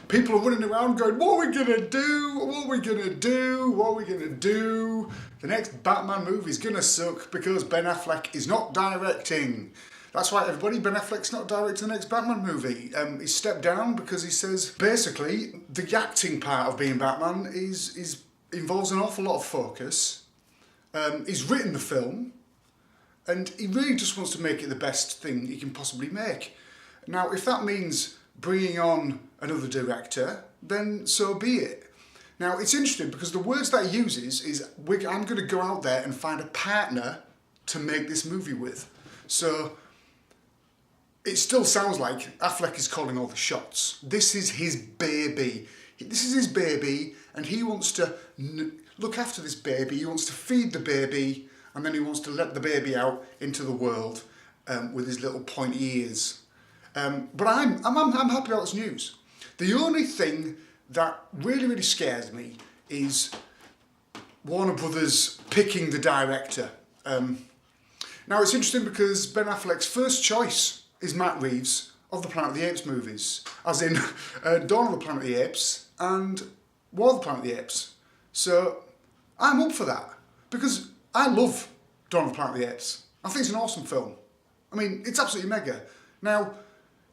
People are running around going, what are we gonna do? What are we gonna do? What are we gonna do? The next Batman movie is gonna suck because Ben Affleck is not directing. That's right, everybody, Ben Affleck's not directing the next Batman movie. He stepped down because he says, basically, the acting part of being Batman involves an awful lot of focus. He's written the film, and he really just wants to make it the best thing he can possibly make. Now, if that means bringing on another director, then so be it. Now, it's interesting because the words that he uses is, I'm going to go out there and find a partner to make this movie with. So, it still sounds like Affleck is calling all the shots. This is his baby. This is his baby, and he wants to look after this baby. He wants to feed the baby, and then he wants to let the baby out into the world with his little pointy ears. But I'm happy about this news. The only thing that really scares me is Warner Brothers picking the director. Now it's interesting because Ben Affleck's first choice is Matt Reeves of the Planet of the Apes movies, as in Dawn of the Planet of the Apes and War of the Planet of the Apes. So I'm up for that because I love Dawn of the Planet of the Apes. I think it's an awesome film. I mean, it's absolutely mega. Now,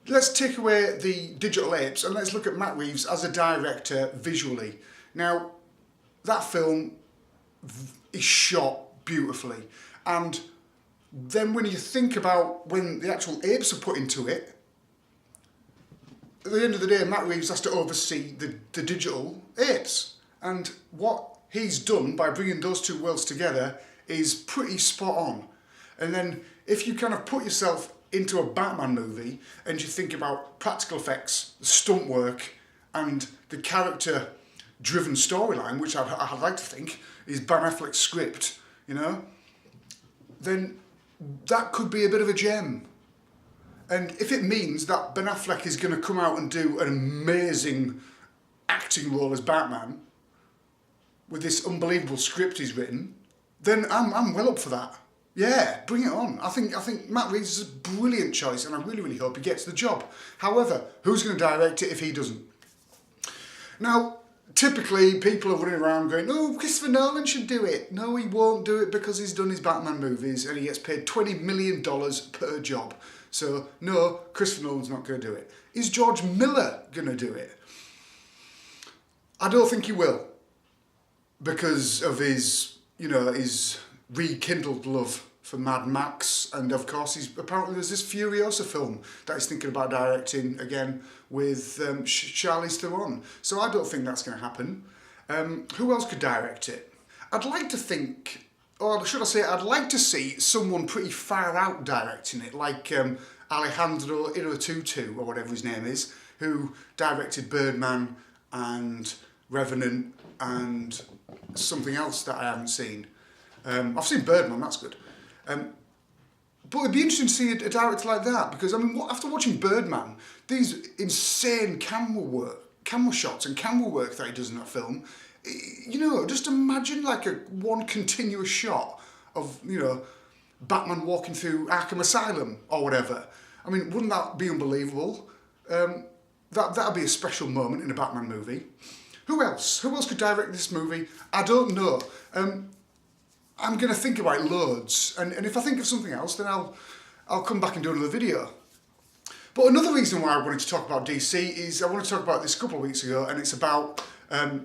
let's take away the digital apes and let's look at Matt Reeves as a director visually. Now, that film is shot beautifully, and then when you think about when the actual apes are put into it, at the end of the day, Matt Reeves has to oversee the digital apes. And what he's done by bringing those two worlds together is pretty spot on. And then if you kind of put yourself into a Batman movie and you think about practical effects, stunt work, and the character-driven storyline, which I'd like to think is Ben Affleck's script, you know, then that could be a bit of a gem. And if it means that Ben Affleck is going to come out and do an amazing acting role as Batman with this unbelievable script he's written, then I'm well up for that. Yeah, bring it on. I think Matt Reeves is a brilliant choice, and I really hope he gets the job. However, who's going to direct it if he doesn't? Now, typically people are running around going, oh, Christopher Nolan should do it. No, he won't do it because he's done his Batman movies and he gets paid $20 million per job. So, no, Christopher Nolan's not going to do it. Is George Miller going to do it? I don't think he will, because of his rekindled love for Mad Max, and of course apparently there's this Furiosa film that he's thinking about directing again with Charlize Theron. So I don't think that's going to happen. Who else could direct it? I'd like to think, or should I say, I'd like to see someone pretty far out directing it, like Alejandro Inarritu, or whatever his name is, who directed Birdman and Revenant and something else that I haven't seen. I've seen Birdman, that's good. But it'd be interesting to see a director like that, because I mean, after watching Birdman, these insane camera shots and camera work that he does in that film, you know, just imagine like one continuous shot of, you know, Batman walking through Arkham Asylum or whatever. I mean, wouldn't that be unbelievable? That'd be a special moment in a Batman movie. Who else? Who else could direct this movie? I don't know. I'm going to think about it loads, and if I think of something else, then I'll come back and do another video. But another reason why I wanted to talk about DC is I wanted to talk about this a couple of weeks ago, and it's about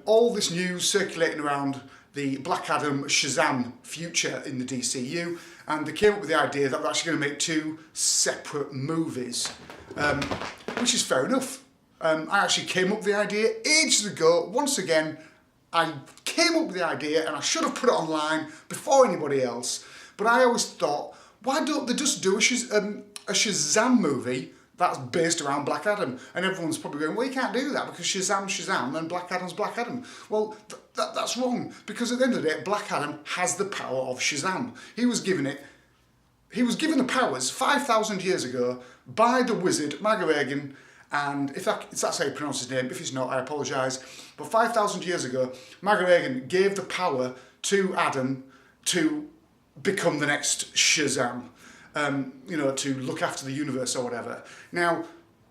all this news circulating around the Black Adam Shazam future in the DCEU, and they came up with the idea that they're actually going to make two separate movies, which is fair enough. I actually came up with the idea ages ago. Once again, I came up with the idea and I should have put it online before anybody else, but I always thought, why don't they just do a Shazam movie that's based around Black Adam? And everyone's probably going, well, you can't do that because Shazam's Shazam and Black Adam's Black Adam. Well, that's wrong, because at the end of the day, Black Adam has the power of Shazam. He was given the powers 5,000 years ago by the wizard Magaregan. And if that's how you pronounce his name, if it's not, I apologise. But 5,000 years ago, Magaregan gave the power to Adam to become the next Shazam, you know, to look after the universe or whatever. Now,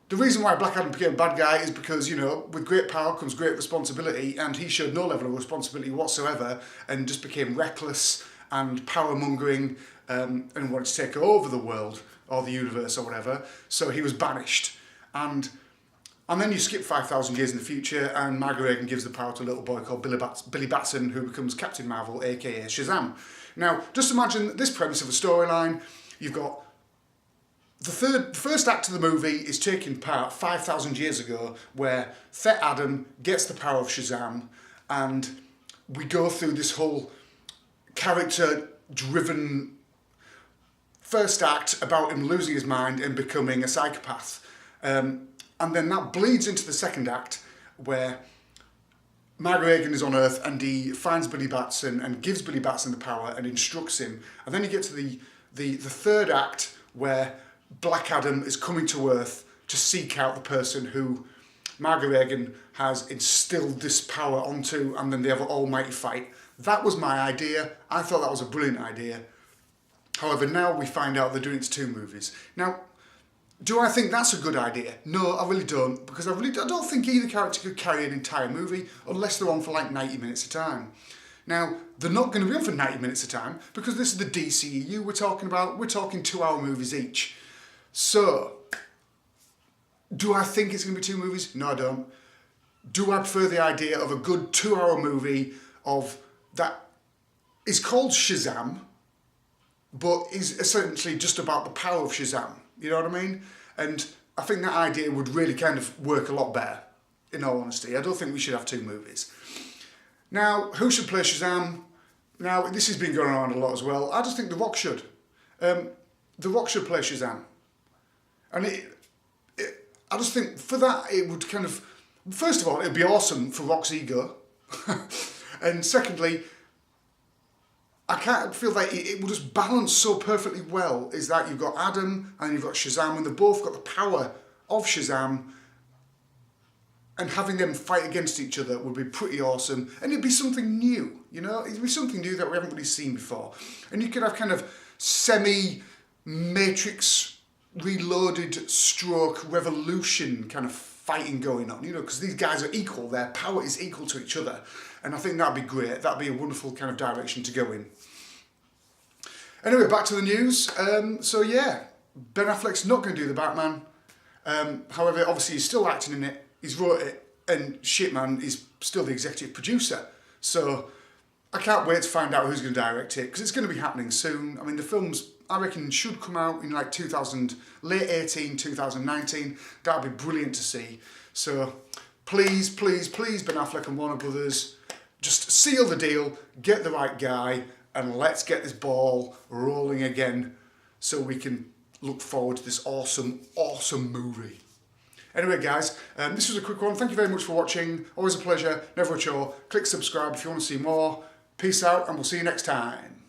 the reason why Black Adam became a bad guy is because, you know, with great power comes great responsibility, and he showed no level of responsibility whatsoever and just became reckless and power-mongering and wanted to take over the world or the universe or whatever. So he was banished. And then you skip 5,000 years in the future, and Margaret Reagan gives the power to a little boy called Billy Batson, who becomes Captain Marvel, aka Shazam. Now, just imagine this premise of a storyline. You've got the first act of the movie is taking part 5,000 years ago, where Thet Adam gets the power of Shazam, and we go through this whole character-driven first act about him losing his mind and becoming a psychopath. And then that bleeds into the second act, where Margaret Reagan is on Earth and he finds Billy Batson and gives Billy Batson the power and instructs him. And then you get to the third act, where Black Adam is coming to Earth to seek out the person who Margaret Reagan has instilled this power onto, and then they have an almighty fight. That was my idea. I thought that was a brilliant idea. However, now we find out they're doing it to 2 movies. Now, do I think that's a good idea? No, I really don't, because I don't think either character could carry an entire movie unless they're on for like 90 minutes a time. Now, they're not going to be on for 90 minutes a time because this is the DCEU we're talking about. We're talking 2-hour movies each. So, do I think it's going to be 2 movies? No, I don't. Do I prefer the idea of a good 2-hour movie that is called Shazam, but is essentially just about the power of Shazam? You know what I mean? And I think that idea would really kind of work a lot better, in all honesty. I don't think we should have 2 movies. Now, who should play Shazam? Now, this has been going around a lot as well. I just think The Rock should. The Rock should play Shazam. And I just think for that, it would kind of... First of all, it'd be awesome for Rock's ego. And secondly, I can't feel like it will just balance so perfectly well, is that you've got Adam and you've got Shazam, and they've both got the power of Shazam, and having them fight against each other would be pretty awesome, and it'd be something new, you know? It'd be something new that we haven't really seen before. And you could have kind of semi-Matrix Reloaded stroke Revolution kind of fighting going on, you know, because these guys are equal, their power is equal to each other. And I think that'd be great. That'd be a wonderful kind of direction to go in. Anyway, back to the news. So yeah, Ben Affleck's not going to do the Batman. However, obviously he's still acting in it. He's wrote it, and shit, man, he's still the executive producer. So I can't wait to find out who's going to direct it, because it's going to be happening soon. I mean, the films, I reckon, should come out in like late 18, 2019. That'd be brilliant to see. So please, please, please, Ben Affleck and Warner Brothers, just seal the deal, get the right guy, and let's get this ball rolling again so we can look forward to this awesome, awesome movie. Anyway, guys, this was a quick one. Thank you very much for watching. Always a pleasure, never a chore. Click subscribe if you want to see more. Peace out, and we'll see you next time.